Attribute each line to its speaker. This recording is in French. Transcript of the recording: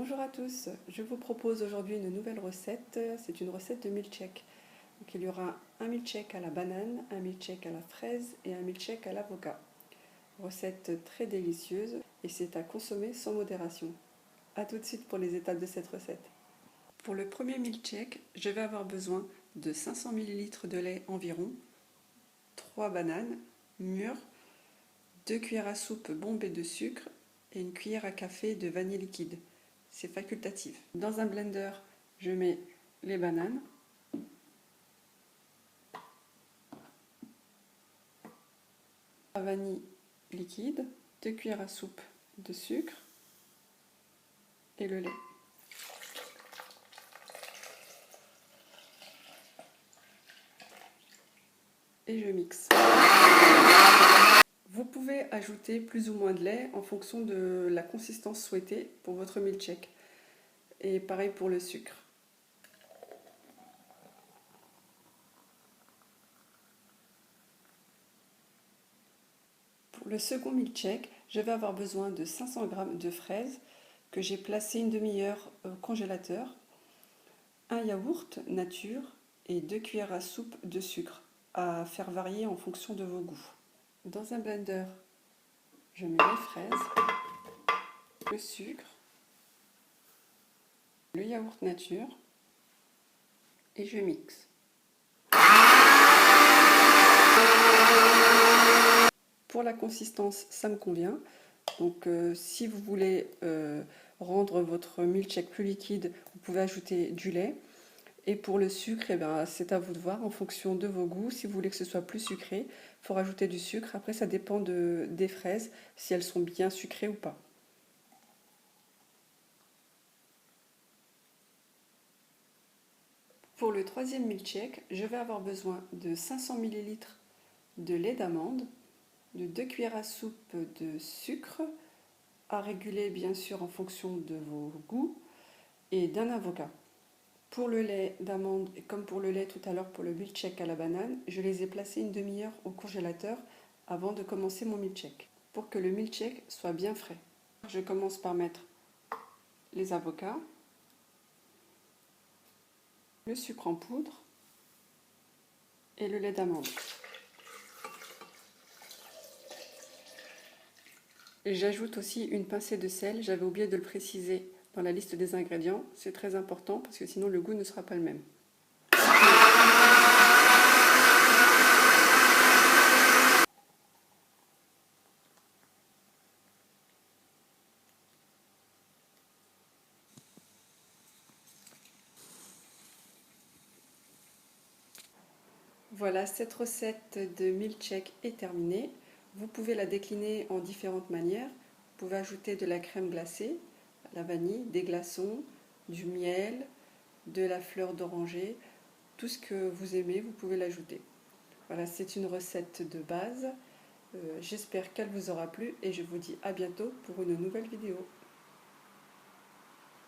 Speaker 1: Bonjour à tous, je vous propose aujourd'hui une nouvelle recette, c'est une recette de milkshake. Donc il y aura un milkshake à la banane, un milkshake à la fraise et un milkshake à l'avocat. Recette très délicieuse et c'est à consommer sans modération. A tout de suite pour les étapes de cette recette. Pour le premier milkshake, je vais avoir besoin de 500 ml de lait environ, 3 bananes mûres, 2 cuillères à soupe bombées de sucre et une cuillère à café de vanille liquide. C'est facultatif. Dans un blender, je mets les bananes, la vanille liquide, 2 cuillères à soupe de sucre et le lait. Et je mixe. Vous pouvez ajouter plus ou moins de lait en fonction de la consistance souhaitée pour votre milkshake. Et pareil pour le sucre. Pour le second milkshake, je vais avoir besoin de 500 g de fraises que j'ai placé une demi-heure au congélateur, un yaourt nature et 2 cuillères à soupe de sucre à faire varier en fonction de vos goûts. Dans un blender, je mets les fraises, le sucre, le yaourt nature et je mixe. Pour la consistance, ça me convient. Donc si vous voulez rendre votre milkshake plus liquide, vous pouvez ajouter du lait. Et pour le sucre, eh ben, c'est à vous de voir en fonction de vos goûts. Si vous voulez que ce soit plus sucré, il faut rajouter du sucre. Après, ça dépend des fraises, si elles sont bien sucrées ou pas. Pour le troisième milkshake, je vais avoir besoin de 500 ml de lait d'amande, de 2 cuillères à soupe de sucre, à réguler bien sûr en fonction de vos goûts, et d'un avocat. Pour le lait d'amande, et comme pour le lait tout à l'heure pour le milkshake à la banane, je les ai placés une demi-heure au congélateur avant de commencer mon milkshake, pour que le milkshake soit bien frais. Je commence par mettre les avocats, le sucre en poudre et le lait d'amande. J'ajoute aussi une pincée de sel, j'avais oublié de le préciser dans la liste des ingrédients, c'est très important parce que sinon le goût ne sera pas le même. Voilà, cette recette de milkshake est terminée. Vous pouvez la décliner en différentes manières. Vous pouvez ajouter de la crème glacée, la vanille, des glaçons, du miel, de la fleur d'oranger, tout ce que vous aimez, vous pouvez l'ajouter. Voilà, c'est une recette de base. J'espère qu'elle vous aura plu et je vous dis à bientôt pour une nouvelle vidéo.